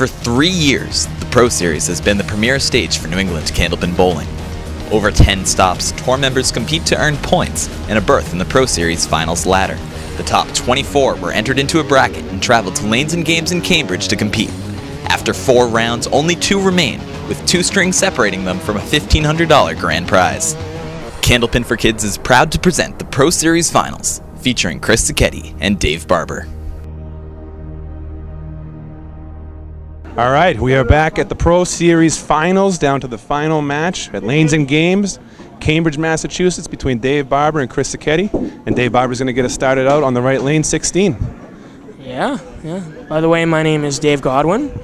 For 3 years, the Pro Series has been the premier stage for New England Candlepin bowling. Over 10 stops, tour members compete to earn points and a berth in the Pro Series finals ladder. The top 24 were entered into a bracket and traveled to Lanes and Games in Cambridge to compete. After 4 rounds, only 2 remain, with 2 strings separating them from a $1,500 grand prize. Candlepin for Kids is proud to present the Pro Series Finals, featuring Chris Sacchetti and Dave Barber. All right, we are back at the Pro Series Finals, down to the final match at Lanes and Games, Cambridge, Massachusetts, between Dave Barber and Chris Sacchetti. And Dave Barber's going to get us started out on the right lane, 16. Yeah. By the way, my name is Dave Godwin.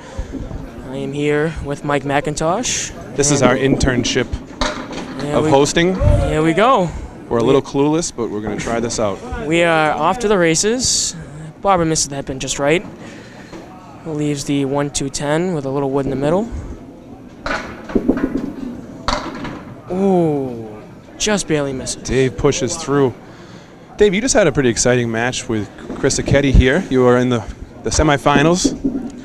I am here with Mike McIntosh. This is our internship of hosting. Here we go. We're a little clueless, but we're going to try this out. We are off to the races. Barber misses the headpin just right. Leaves the 1-2-10 with a little wood in the middle. Ooh, just barely misses. Dave pushes through. Dave, you just had a pretty exciting match with Chris Sacchetti here. You were in the semifinals.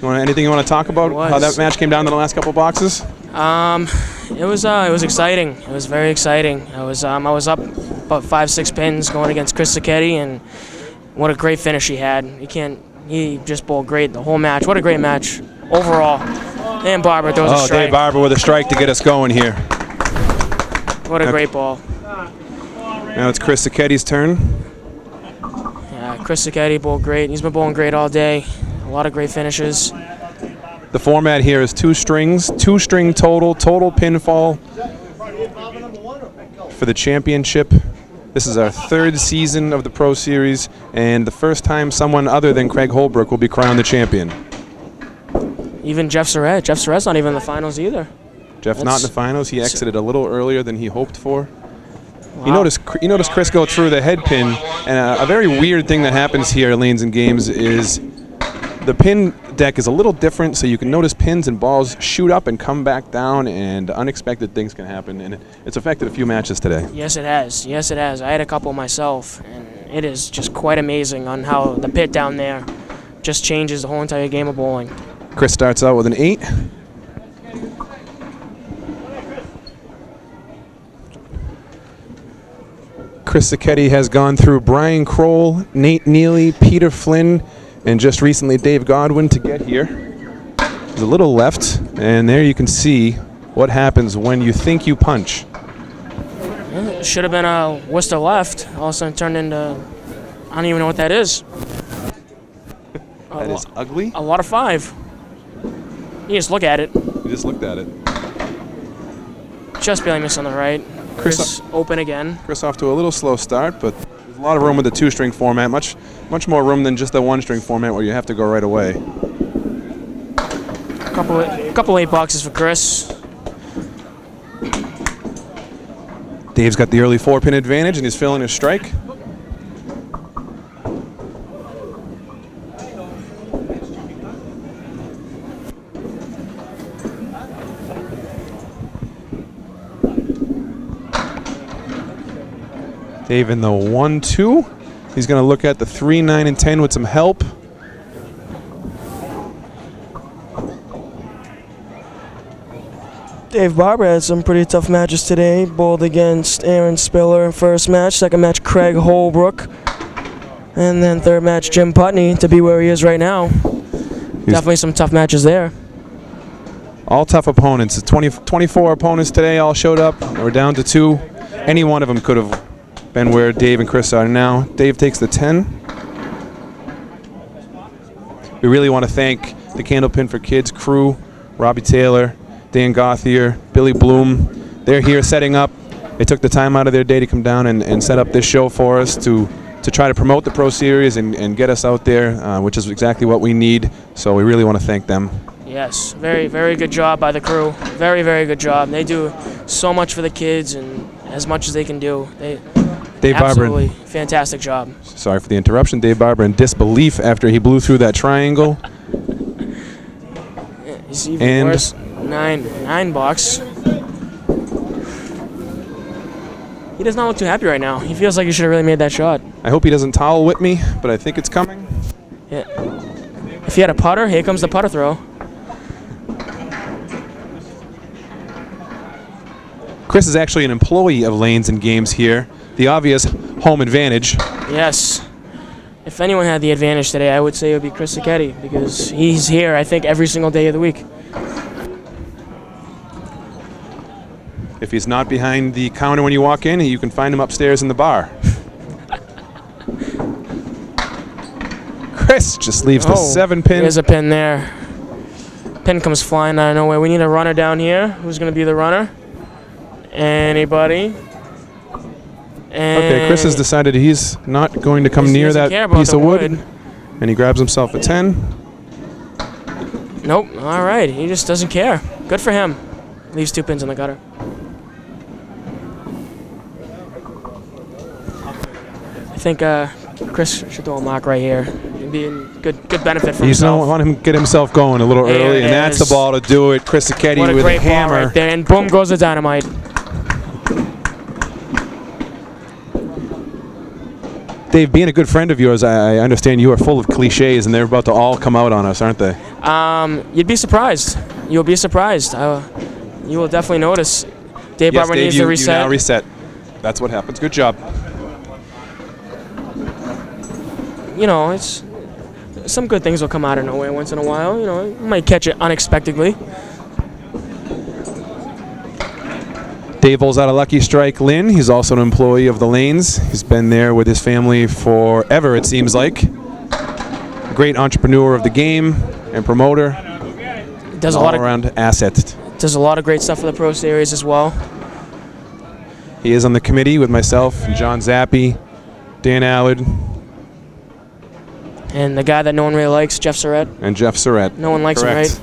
Anything you want to talk about? How that match came down to the last couple boxes? It was exciting. It was very exciting. I was up about 5-6 pins going against Chris Sacchetti, and what a great finish he had. He just bowled great the whole match. What a great match overall. And Barber throws a strike. Dave Barber with a strike to get us going here. What a great ball. Now it's Chris Sacchetti's turn. Yeah, Chris Sacchetti bowled great. He's been bowling great all day. A lot of great finishes. The format here is 2 strings, 2-string total pinfall for the championship. This is our 3rd season of the Pro Series, and the first time someone other than Craig Holbrook will be crowned the champion. Even Jeff Surratt. Jeff Surratt's not even in the finals either. Jeff's not in the finals. He exited a little earlier than he hoped for. Wow. You notice Chris go through the head pin, and a very weird thing that happens here at Lanes and Games is the pin deck is a little different, so you can notice pins and balls shoot up and come back down, and unexpected things can happen, and it's affected a few matches today. Yes, it has. Yes, it has. I had a couple myself, and it is just quite amazing on how the pit down there just changes the whole entire game of bowling. Chris starts out with an 8. Chris Sacchetti has gone through Brian Kroll, Nate Neely, Peter Flynn, and just recently Dave Godwin to get here. There's a little left, and there you can see what happens when you think you punch. It should have been a Worcester left. All of a sudden turned into, I don't even know what that is. That is ugly. A lot of 5. You just look at it. You just looked at it. Just barely missed on the right. Chris open again. Chris off to a little slow start, but there's a lot of room with the 2-string format. Much more room than just the 1-string format where you have to go right away. Couple 8 boxes for Chris. Dave's got the early 4-pin advantage, and he's filling his strike. Dave in the 1-2. He's going to look at the 3, 9, and 10 with some help. Dave Barber had some pretty tough matches today. Bowled against Aaron Spiller in first match. Second match, Craig Holbrook. And then third match, Jim Putney, to be where he is right now. Definitely some tough matches there. All tough opponents. 24 opponents today all showed up. We're down to 2. Any one of them could have been where Dave and Chris are now. Dave takes the 10. We really want to thank the Candlepin for Kids crew, Robbie Taylor, Dan Gothier, Billy Bloom. They're here setting up. They took the time out of their day to come down and set up this show for us to try to promote the Pro Series and get us out there, which is exactly what we need. So we really want to thank them. Yes, very, very good job by the crew. Very, very good job. They do so much for the kids and as much as they can do. Dave absolutely Barber, fantastic job. Sorry for the interruption. Dave Barber in disbelief after he blew through that triangle. He's even worse. 9 box. He does not look too happy right now. He feels like he should have really made that shot. I hope he doesn't towel whip me, but I think it's coming. Yeah. If he had a putter, here comes the putter throw. Chris is actually an employee of Lanes and Games here. The obvious home advantage. Yes. If anyone had the advantage today, I would say it would be Chris Sacchetti, because he's here, I think, every single day of the week. If he's not behind the counter when you walk in, you can find him upstairs in the bar. Chris just leaves the 7-pin. There's a pin there. Pin comes flying out of nowhere. We need a runner down here. Who's going to be the runner? Anybody? Okay, Chris has decided he's not going to come near that piece of wood. And he grabs himself a 10. Nope. All right. He just doesn't care. Good for him. Leaves 2 pins in the gutter. I think Chris should throw a mark right here. It'd be a good benefit for himself. You want him to get himself going a little early, and that's the ball to do it. Chris Sacchetti with a hammer. Right there, and boom goes the dynamite. Dave, being a good friend of yours, I understand you are full of cliches, and they're about to all come out on us, aren't they? You'd be surprised. You'll be surprised. You will definitely notice. Dave Barber needs to reset. You now reset. That's what happens. Good job. You know, it's some good things will come out of nowhere once in a while. You know, you might catch it unexpectedly. Dave holds out a lucky strike. Lynn, he's also an employee of the Lanes. He's been there with his family forever, it seems like. A great entrepreneur of the game and promoter. Does a lot of all-around asset. Does a lot of great stuff for the Pro Series as well. He is on the committee with myself and John Zappi, Dan Allard. And the guy that no one really likes, Jeff Surratt. And Jeff Surratt. No one likes him, right?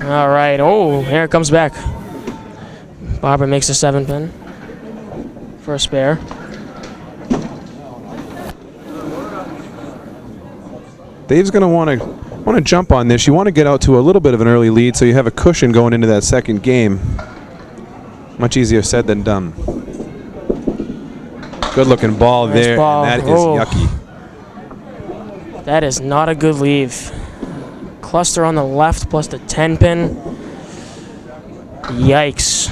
All right. Oh, here it comes back. Barber makes a 7-pin for a spare. Dave's going to want to jump on this. You want to get out to a little bit of an early lead so you have a cushion going into that second game. Much easier said than done. Good looking ball nice there. Ball. And that is yucky. That is not a good leave. Cluster on the left plus the 10-pin. Yikes.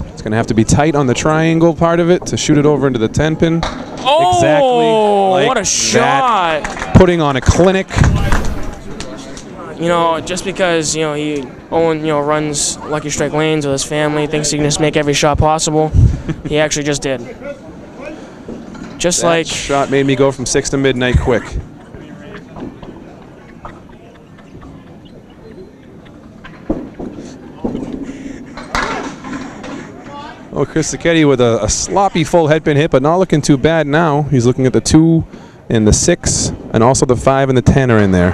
It's going to have to be tight on the triangle part of it to shoot it over into the 10-pin. Oh, exactly like what a shot. Putting on a clinic. You know, just because, Owen, runs Lucky Strike Lanes with his family, thinks he can just make every shot possible. He actually just did. Just that like shot made me go from 6 to midnight quick. Oh, Chris Sacchetti with a sloppy full headpin hit, but not looking too bad now. He's looking at the 2 and the 6, and also the 5 and the 10 are in there.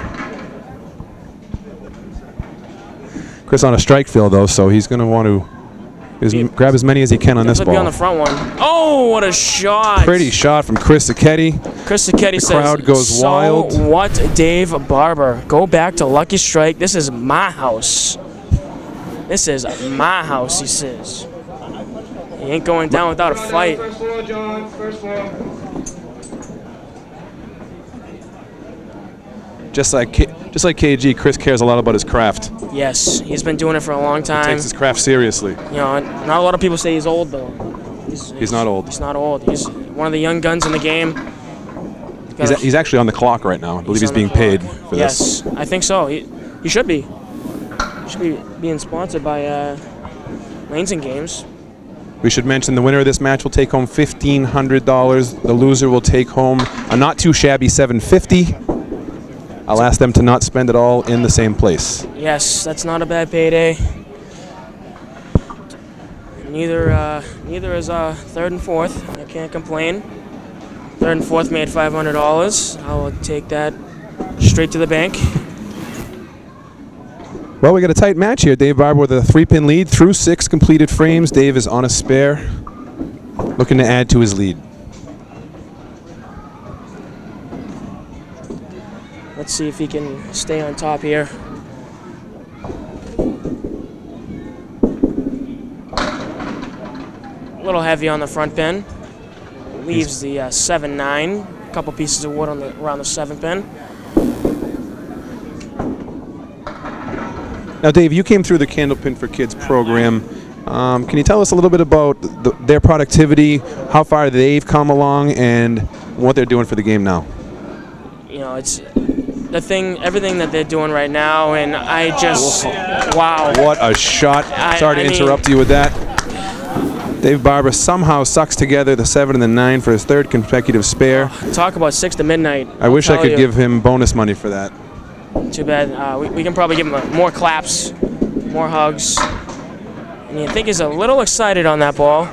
Chris on a strike field, though, so he's going to want to grab as many as he can on this ball. Be on the front one. Oh, what a shot! Pretty shot from Chris Sacchetti. Chris Sacchetti says, the crowd goes wild. So what, Dave Barber? Go back to Lucky Strike. This is my house. This is my house, he says. He ain't going down without a fight. Just like KG, Chris cares a lot about his craft. Yes, he's been doing it for a long time. He takes his craft seriously. Not a lot of people say he's old, though. He's not old. He's not old. He's one of the young guns in the game. He's actually on the clock right now. I believe he's being paid for this. Yes, I think so. He should be. He should be being sponsored by Lanes and Games. We should mention the winner of this match will take home $1,500. The loser will take home a not too shabby $750. I'll ask them to not spend it all in the same place. Yes, that's not a bad payday. Neither is third and fourth. I can't complain. Third and fourth made $500. I will take that straight to the bank. Well, we got a tight match here. Dave Barber with a 3-pin lead through 6 completed frames. Dave is on a spare, looking to add to his lead. Let's see if he can stay on top here. A little heavy on the front pin. Leaves the 7-9. A couple pieces of wood around the 7 pin. Now, Dave, you came through the Candlepin for Kids program. Can you tell us a little bit about their productivity, how far they've come along, and what they're doing for the game now? You know, it's everything that they're doing right now, and I just, wow. What a shot. Sorry to interrupt you with that. Dave Barber somehow sucks together the 7 and the 9 for his 3rd consecutive spare. Talk about 6 to midnight. I wish I could give him bonus money for that. Too bad. We can probably give him more claps, more hugs. And you think he's a little excited on that ball.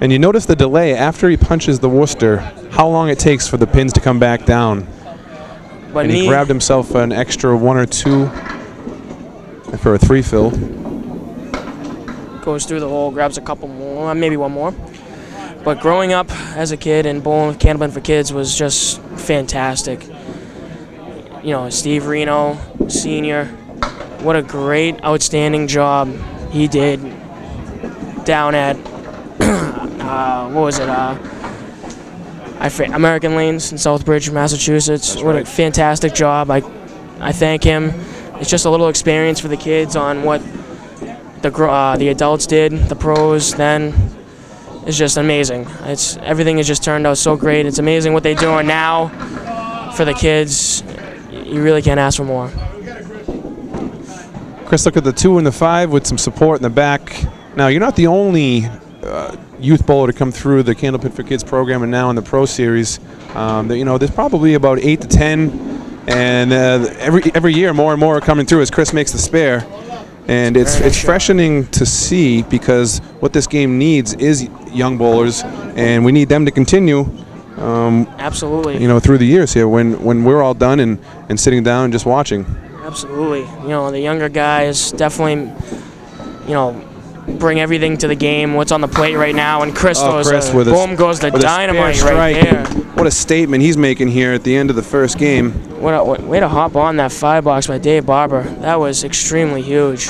And you notice the delay after he punches the Worcester, how long it takes for the pins to come back down. But and he grabbed himself an extra 1 or 2 for a 3 fill. Goes through the hole, grabs a couple more, maybe one more. But growing up as a kid and bowling with Candlepin for Kids was just fantastic. You know, Steve Reno, Sr., what a great, outstanding job he did down at, what was it, American Lanes in Southbridge, Massachusetts. That's what right. A fantastic job. I thank him. It's just a little experience for the kids on what the adults did, the pros then. It's just amazing. Everything has just turned out so great. It's amazing what they're doing now for the kids. You really can't ask for more. Chris, look at the 2 and the 5 with some support in the back. Now, you're not the only youth bowler to come through the Candlepin for Kids program and now in the Pro Series. You know, there's probably about 8 to 10, and every year more and more are coming through as Chris makes the spare. And it's freshening to see, because what this game needs is young bowlers, and we need them to continue. Absolutely. You know, through the years here, when we're all done and sitting down and just watching. Absolutely. You know, the younger guys definitely, you know, bring everything to the game. What's on the plate right now, and Chris goes, boom goes the dynamite right there. What a statement he's making here at the end of the first game. What way to hop on that 5 box by Dave Barber. That was extremely huge.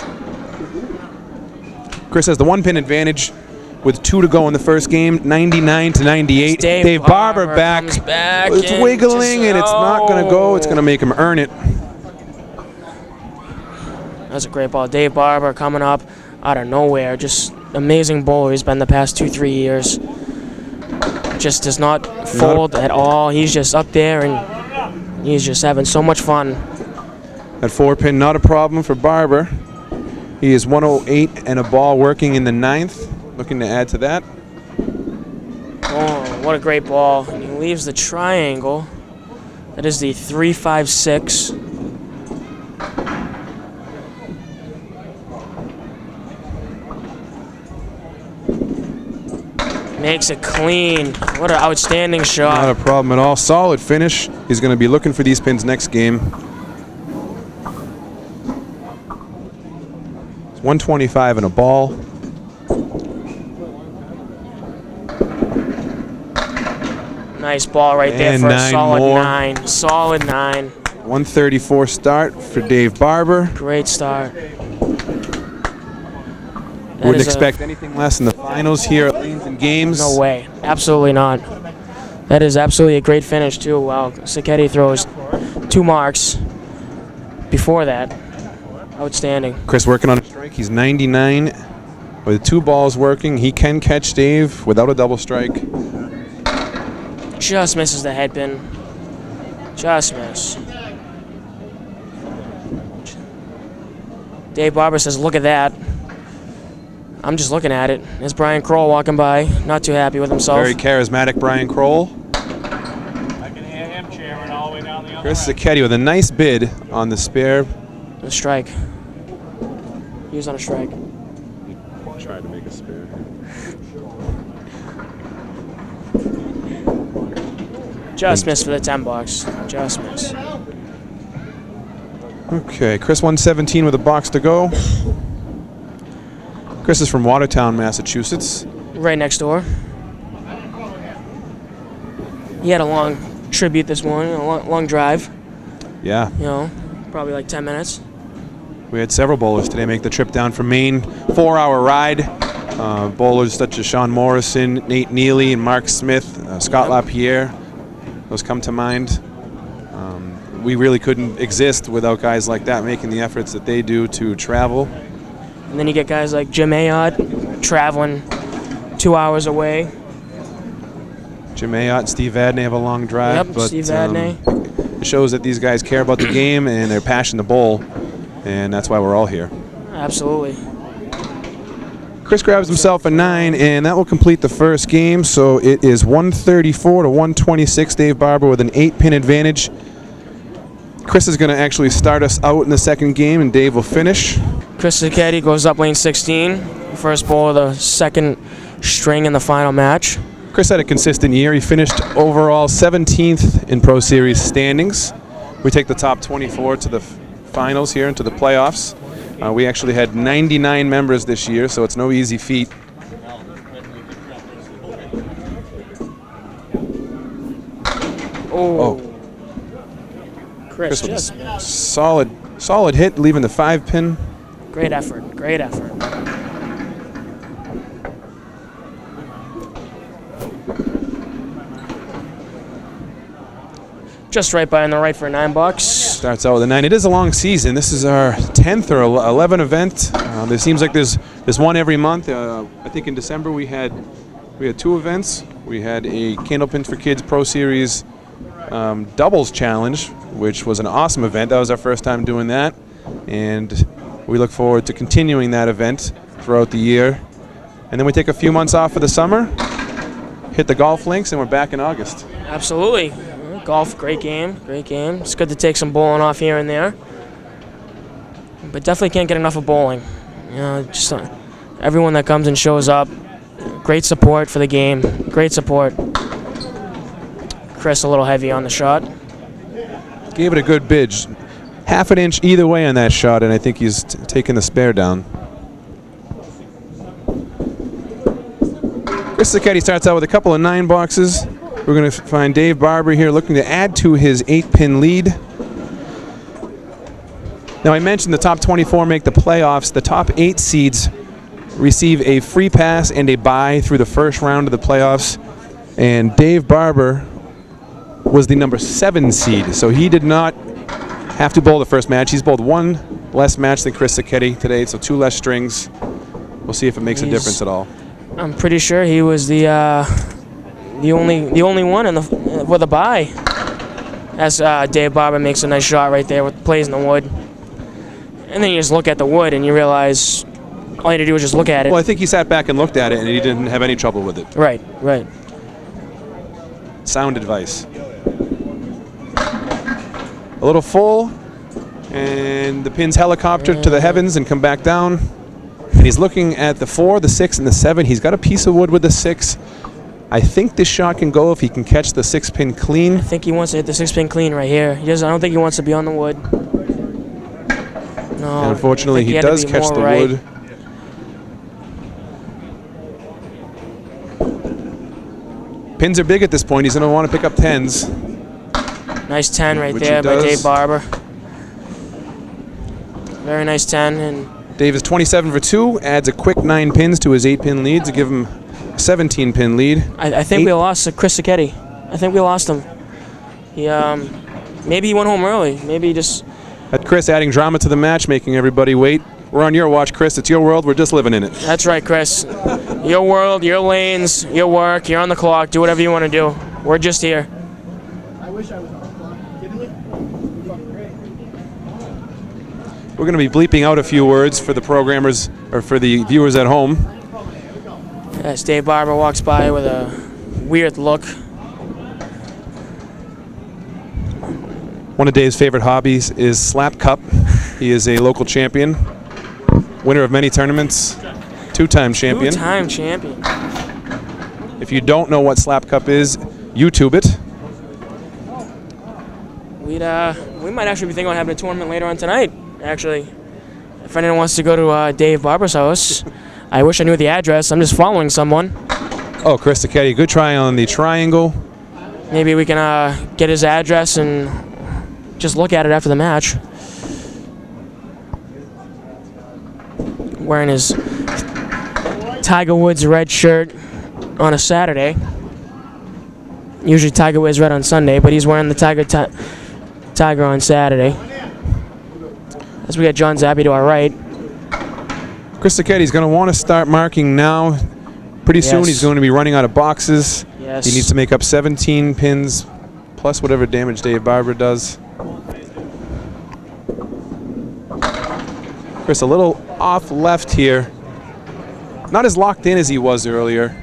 Chris has the 1-pin advantage with 2 to go in the first game, 99 to 98. Dave Barber back. It's wiggling, and it's not going to go. It's going to make him earn it. That's a great ball. Dave Barber coming up out of nowhere. Just amazing bowler he's been the past 2-3 years. Just does not fold at all. He's just up there, and he's just having so much fun. That 4-pin, not a problem for Barber. He is 108 and a ball working in the 9th. Looking to add to that. Oh, what a great ball. And he leaves the triangle. That is the 3-5-6. Makes it clean. What an outstanding shot. Not a problem at all. Solid finish. He's going to be looking for these pins next game. It's 125 and a ball. Nice ball right there for a solid 9. Solid 9. 134 start for Dave Barber. Great start. Wouldn't expect anything less in the finals here at Lanes and Games. No way. Absolutely not. That is absolutely a great finish, too. Wow. Sacchetti throws 2 marks before that. Outstanding. Chris working on a strike. He's 99 with 2 balls working. He can catch Dave without a double strike. Just misses the head pin. Just miss. Dave Barber says, look at that. I'm just looking at it. There's Brian Kroll walking by, not too happy with himself. Very charismatic Brian Kroll. I can hear him cheering all the way down the other Chris Sacchetti with a nice bid on the spare. A strike. He was on a strike. Tried to make a spare. Just missed for the 10 box. Just missed. Okay, Chris 117 with a box to go. Chris is from Watertown, Massachusetts. Right next door. He had a long tribute this morning, a long drive. Yeah. You know, probably like 10 minutes. We had several bowlers today make the trip down from Maine. 4-hour ride. Bowlers such as Sean Morrison, Nate Neely, and Mark Smith, Scott LaPierre. Those come to mind. We really couldn't exist without guys like that making the efforts that they do to travel. And then you get guys like Jim Ayotte traveling 2 hours away. Jim Ayotte and Steve Adney have a long drive. Yep, but, Steve Adney. It shows that these guys care about the game and their passion to bowl, and that's why we're all here. Absolutely. Chris grabs himself a 9, and that will complete the first game. So it is 134 to 126. Dave Barber with an 8-pin advantage. Chris is going to actually start us out in the second game, and Dave will finish. Chris Sacchetti goes up lane 16, first bowl of the second string in the final match. Chris had a consistent year. He finished overall 17th in Pro Series standings. We take the top 24 to the finals here into the playoffs. We actually had 99 members this year, so it's no easy feat. Oh. Chris was just solid hit, leaving the 5-pin. great effort, great effort. Just right by on the right for $9. Starts out with a 9. It is a long season. This is our 10th or 11th event. There seems like there's one every month. I think in December we had 2 events. We had a Candlepin for Kids Pro Series doubles challenge, which was an awesome event. That was our first time doing that, and we look forward to continuing that event throughout the year. And then we take a few months off for the summer, hit the golf links, and we're back in August. Absolutely. Golf, great game, great game. It's good to take some bowling off here and there, but definitely can't get enough of bowling. You know, just everyone that comes and shows up, great support for the game, great support. Chris a little heavy on the shot. Gave it a good bidge. Half an inch either way on that shot, and I think he's taking the spare down. Chris Sacchetti starts out with a couple of 9 boxes. We're going to find Dave Barber here looking to add to his 8-pin lead. Now, I mentioned the top 24 make the playoffs. The top 8 seeds receive a free pass and a bye through the first round of the playoffs. And Dave Barber was the number 7 seed, so he did not have to bowl the first match. He's bowled 1 less match than Chris Sacchetti today, so 2 less strings. We'll see if it makes a difference at all. I'm pretty sure he was the only one with a bye. As Dave Barber makes a nice shot right there with plays in the wood. And then you just look at the wood and you realize all you had to do was just look at it. Well, I think he sat back and looked at it and he didn't have any trouble with it. Right, right. Sound advice. A little full, and the pins helicopter to the heavens and come back down. And he's looking at the 4, the 6, and the 7. He's got a piece of wood with the 6. I think this shot can go if he can catch the 6-pin clean. I think he wants to hit the 6-pin clean right here. I don't think he wants to be on the wood. No. And unfortunately, he does catch the wood. Pins are big at this point. He's going to want to pick up 10s. Nice 10 right there by Dave Barber. Very nice 10. And Dave is 27 for 2, adds a quick 9 pins to his 8-pin lead to give him a 17-pin lead. I think we lost Chris Sacchetti. I think we lost him. He maybe he went home early. Maybe he just... At Chris adding drama to the match, making everybody wait. We're on your watch, Chris. It's your world. We're just living in it. That's right, Chris. Your world, your lanes, your work. You're on the clock. Do whatever you want to do. We're just here. I wish I was on the clock. Kidding me? Fucking great. We're going to be bleeping out a few words for the programmers or for the viewers at home. As Dave Barber walks by with a weird look. One of Dave's favorite hobbies is Slap Cup. He is a local champion, winner of many tournaments, 2-time champion. 2-time champion. If you don't know what Slap Cup is, YouTube it. We might actually be thinking about having a tournament later on tonight, actually. If anyone wants to go to Dave Barber's house, I wish I knew the address. I'm just following someone. Oh, Chris Sacchetti, good try on the triangle. Maybe we can get his address and just look at it after the match. Wearing his Tiger Woods red shirt on a Saturday. Usually Tiger wears red on Sunday, but he's wearing the Tiger on Saturday. As we got John Zappi to our right. Chris Sacchetti's going to want to start marking now. Pretty soon he's going to be running out of boxes. Yes. He needs to make up 17 pins plus whatever damage Dave Barber does. Chris a little off left here. Not as locked in as he was earlier.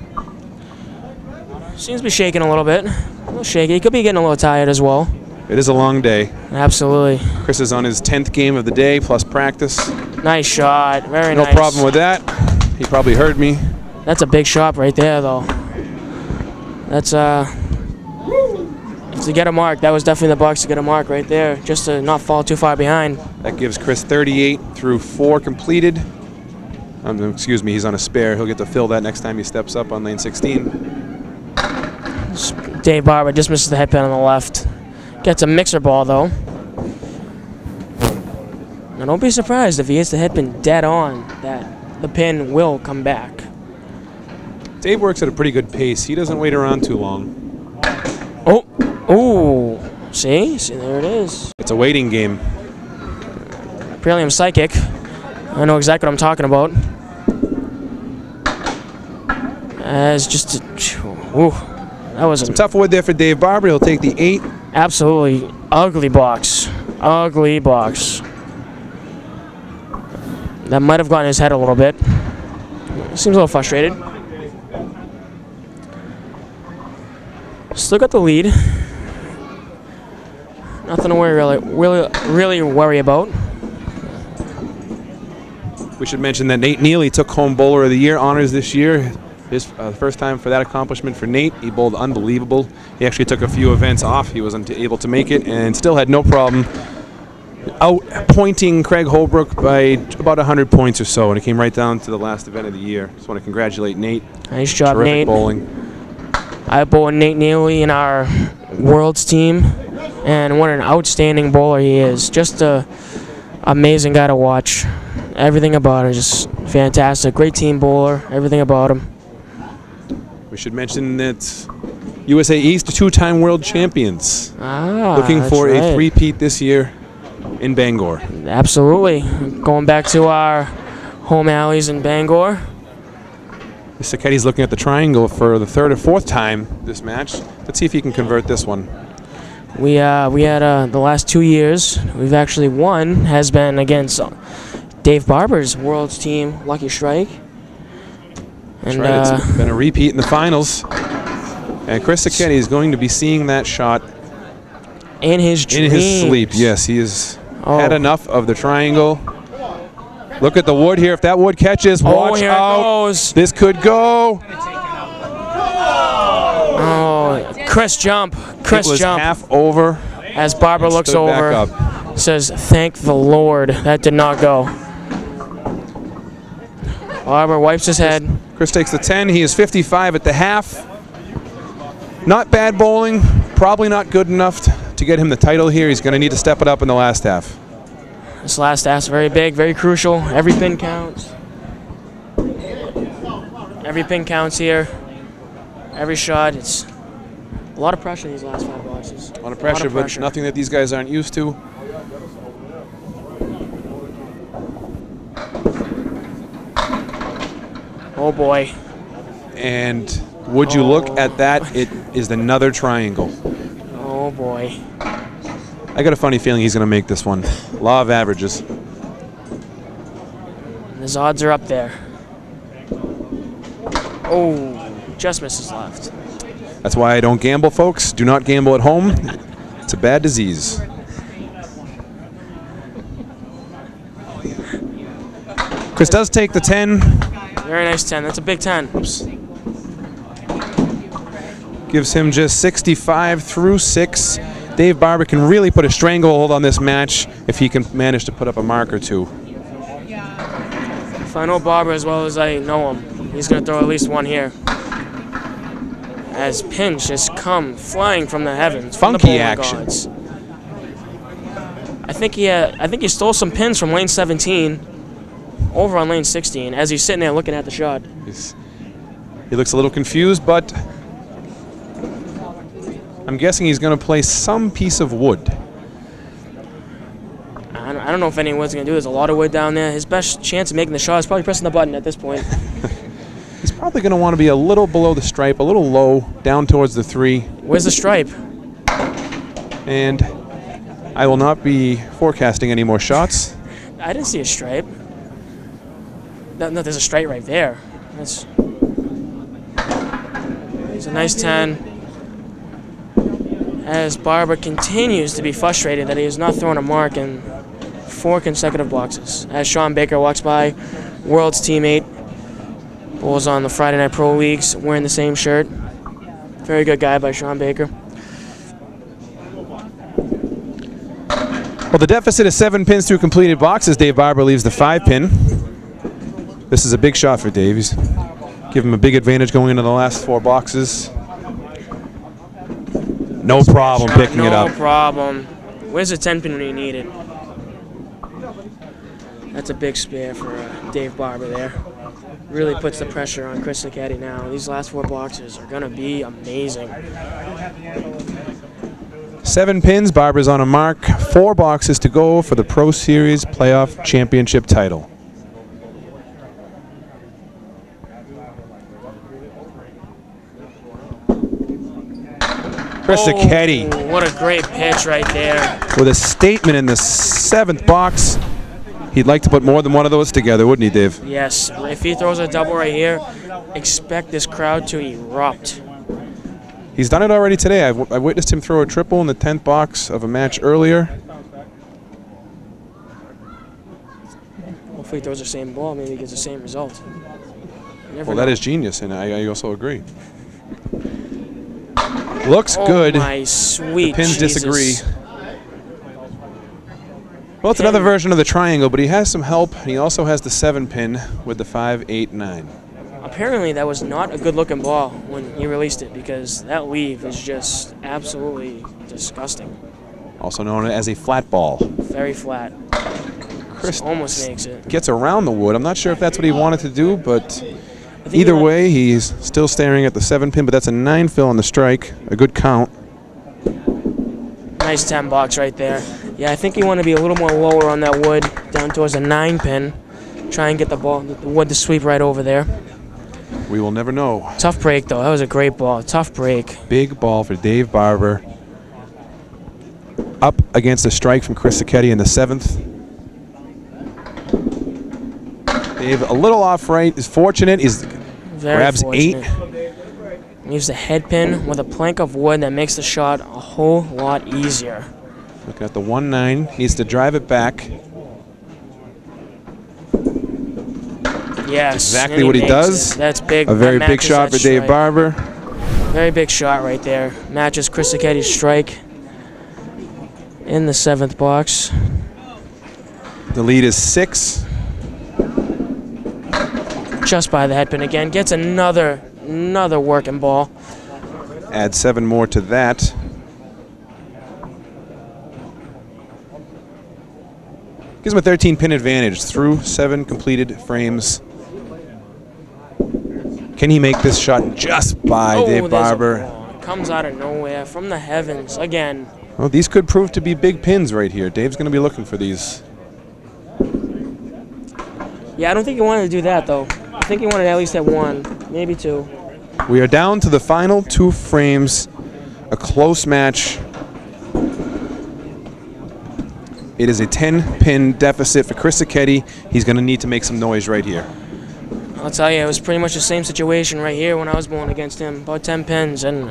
Seems to be shaking a little bit. A little shaky. He could be getting a little tired as well. It is a long day. Absolutely. Chris is on his 10th game of the day plus practice. Nice shot. Very No nice. problem with that. He probably heard me. That's a big shot right there, though. That's to get a mark. That was definitely the box to get a mark right there, just to not fall too far behind. That gives Chris 38 through 4 completed. Excuse me, he's on a spare. He'll get to fill that next time he steps up on lane 16. Dave Barber just misses the headpin on the left. Gets a mixer ball, though. Now, don't be surprised if he hits the headpin dead on, that the pin will come back. Dave works at a pretty good pace. He doesn't wait around too long. Oh, oh, see, there it is. It's a waiting game. Apparently I'm psychic. I know exactly what I'm talking about. As just, ooh, that was Some tough wood there for Dave Barber. He'll take the 8. absolutely ugly box. Ugly box. That might have gotten his head a little bit. Seems a little frustrated. Still got the lead. Nothing to really worry about. We should mention that Nate Neely took home Bowler of the Year honors this year. His first time for that accomplishment for Nate. He bowled unbelievable. He actually took a few events off. He wasn't able to make it and still had no problem outpointing Craig Holbrook by about 100 points or so, and it came right down to the last event of the year. Just want to congratulate Nate. Nice job, Terrific Nate. bowling. I bowled Nate Neely in our Worlds team, and what an outstanding bowler he is. Just a amazing guy to watch. Everything about him is just fantastic. Great team bowler. Everything about him. We should mention that USA East 2-time world champions. Looking for that's a right. three-peat this year in Bangor. Absolutely. Going back to our home alleys in Bangor. Sacchetti's looking at the triangle for the 3rd or 4th time this match. Let's see if he can convert this one. We had the last 2 years, we've actually won, has been against Dave Barber's Worlds team, Lucky Strike. That's And right, it's been a repeat in the finals. And Chris Sacchetti is going to be seeing that shot in his dreams. in his sleep. Yes, he has had enough of the triangle. Look at the wood here. If that wood catches, watch here out. It goes. This could go. Oh, Chris jump. Chris It was jump. half over. As Barber looks Stood back over, up. says, "Thank the Lord, that did not go." Barber wipes his head. Chris takes the 10. He is 55 at the half. Not bad bowling. Probably not good enough to get him the title here. He's going to need to step it up in the last half. This last half's very big, very crucial. Every pin counts. Every pin counts here. Every shot. It's a lot of pressure in these last 5 boxes. A lot of pressure, but nothing that these guys aren't used to. Oh boy. And would you look at that? It is another triangle. Oh boy. I got a funny feeling he's going to make this one. Law of averages. And his odds are up there. Oh, just misses left. That's why I don't gamble, folks. Do not gamble at home. It's a bad disease. Chris does take the 10. Very nice 10. That's a big 10. Oops. Gives him just 65 through 6. Dave Barber can really put a stranglehold on this match if he can manage to put up a mark or two. If I know Barber as well as I know him, he's going to throw at least one here. As pins just come flying from the heavens. From Funky the bowling action. gods. I think he stole some pins from lane 17 over on lane 16 as he's sitting there looking at the shot. He looks a little confused, but I'm guessing he's going to play some piece of wood. I don't know if any wood's going to do. There's a lot of wood down there. His best chance of making the shot is probably pressing the button at this point. He's probably going to want to be a little below the stripe, a little low, down towards the 3. Where's the stripe? And I will not be forecasting any more shots. I didn't see a stripe. No, there's a stripe right there. It's a nice 10. As Barber continues to be frustrated that he has not thrown a mark in 4 consecutive boxes. As Sean Baker walks by, World's teammate, bowls on the Friday Night Pro Leagues, wearing the same shirt. Very good guy by Sean Baker. Well, the deficit is 7 pins through completed boxes. Dave Barber leaves the 5-pin. This is a big shot for Dave. He's give him a big advantage going into the last 4 boxes. No problem picking it up. No problem. Where's the 10-pin when you need it? That's a big spare for Dave Barber there. Really puts the pressure on Chris Sacchetti now. These last 4 boxes are going to be amazing. 7 pins. Barber's on a mark. 4 boxes to go for the Pro Series Playoff Championship title. Chris Sacchetti. What a great pitch right there. With a statement in the 7th box. He'd like to put more than one of those together, wouldn't he, Dave? Yes. If he throws a double right here, expect this crowd to erupt. He's done it already today. I witnessed him throw a triple in the 10th box of a match earlier. Hopefully he throws the same ball. Maybe he gets the same result. Well, that is genius, and I also agree. Looks good. My sweet the pins Jesus. disagree. Well, it's another version of the triangle, but he has some help. He also has the 7-pin with the 5, 8, 9. Apparently, that was not a good-looking ball when he released it because that weave is just absolutely disgusting. Also known as a flat ball. Very flat. Chris almost makes it. Gets around the wood. I'm not sure if that's what he wanted to do, but either way, he's still staring at the 7-pin, but that's a 9 fill on the strike. A good count. Nice 10 box right there. Yeah, I think you want to be a little more lower on that wood, down towards a 9-pin. Try and get the wood to sweep right over there. We will never know. Tough break, though. That was a great ball. Tough break. Big ball for Dave Barber. Up against a strike from Chris Sacchetti in the 7th. Dave a little off right. Is fortunate. Grabs fortunate. 8. Leaves the head pin with a plank of wood that makes the shot a whole lot easier. Looking at the 1-9. Needs to drive it back. Yes. Exactly what he does. That's big. A very big shot for Dave Barber. Very big shot right there. Matches Chris Sacchetti's strike in the 7th box. The lead is 6. Just by the head pin again. Gets another working ball. Add 7 more to that. Gives him a 13-pin advantage through 7 completed frames. Can he make this shot just by Dave Barber? Comes out of nowhere from the heavens again. Well, these could prove to be big pins right here. Dave's going to be looking for these. Yeah, I don't think he wanted to do that, though. I think he wanted to at least have 1, maybe 2. We are down to the final 2 frames. A close match. It is a 10-pin deficit for Chris Sacchetti. He's going to need to make some noise right here. I'll tell you, it was pretty much the same situation right here when I was bowling against him. About 10 pins and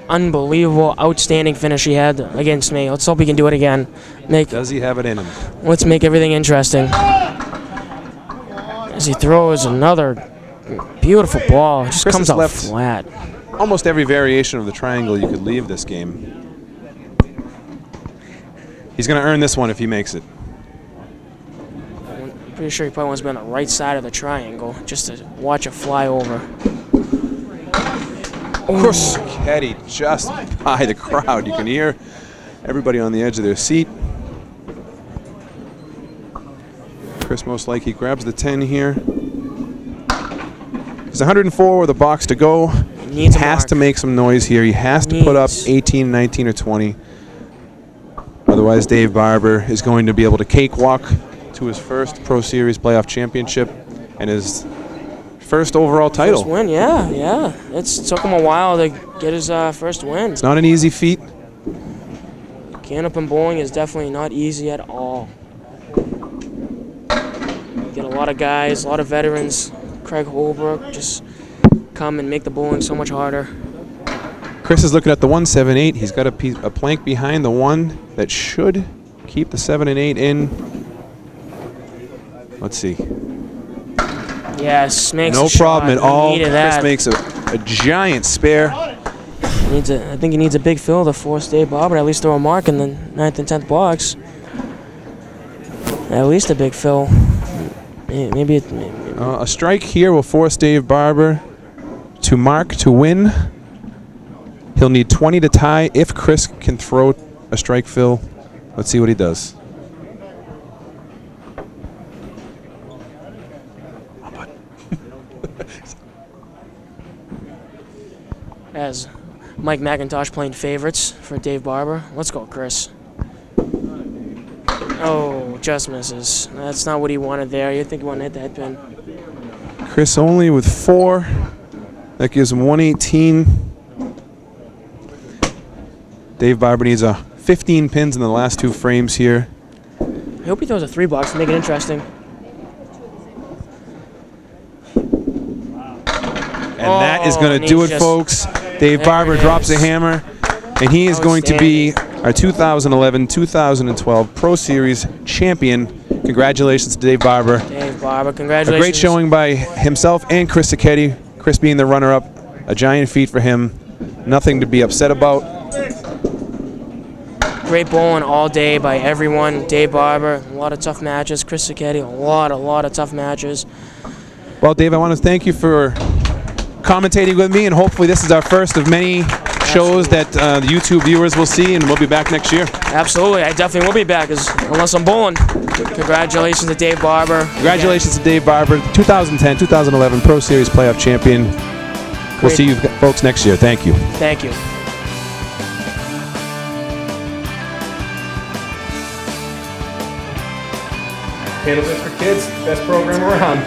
unbelievable, outstanding finish he had against me. Let's hope he can do it again. Does he have it in him? Let's make everything interesting. As he throws another beautiful ball. It just comes out flat. Almost every variation of the triangle you could leave this game. He's going to earn this one if he makes it. I'm pretty sure he probably wants to be on the right side of the triangle just to watch it fly over. Chris Sacchetti just by the crowd. You can hear everybody on the edge of their seat. Chris most likely grabs the 10 here. He's 104 with a box to go. He has to make some noise here. He has to put up 18, 19, or 20. Otherwise, Dave Barber is going to be able to cakewalk to his first Pro Series playoff championship and his first overall title. First win, yeah. It took him a while to get his first win. It's not an easy feat. Candlepin bowling is definitely not easy at all. Get a lot of guys, a lot of veterans. Craig Holbrook just come and make the bowling so much harder. Chris is looking at the 1-7-8. He's got a plank behind the 1 that should keep the 7 and 8 in. Let's see. Yes, makes no a problem shot. at all. He needed Chris that. makes a giant spare. I think he needs a big fill to force Dave Barber to at least throw a mark in the 9th and 10th blocks. At least a big fill. Maybe a strike here will force Dave Barber to mark to win. He'll need 20 to tie if Chris can throw a strike fill. Let's see what he does. As Mike McIntosh playing favorites for Dave Barber. Let's go, Chris. Oh, just misses. That's not what he wanted there. You think he wanted to hit the head pin. Chris only with 4. That gives him 118. Dave Barber needs 15 pins in the last 2 frames here. I hope he throws a 3 box to make it interesting. And that is going to do it, folks. Dave Barber drops a hammer, and he is going to be our 2011-2012 Pro Series champion. Congratulations to Dave Barber. Dave Barber, congratulations. A great showing by himself and Chris Sacchetti. Chris being the runner-up, a giant feat for him. Nothing to be upset about. Great bowling all day by everyone. Dave Barber, a lot of tough matches. Chris Sacchetti, a lot of tough matches. Well, Dave, I want to thank you for commentating with me, and hopefully this is our first of many shows that the YouTube viewers will see, and we'll be back next year. Absolutely, I definitely will be back, unless I'm bowling. Congratulations to Dave Barber. Congratulations to Dave Barber, 2010-2011 Pro Series playoff champion. We'll see you folks next year. Thank you. Thank you. Candlepin for Kids, best program around.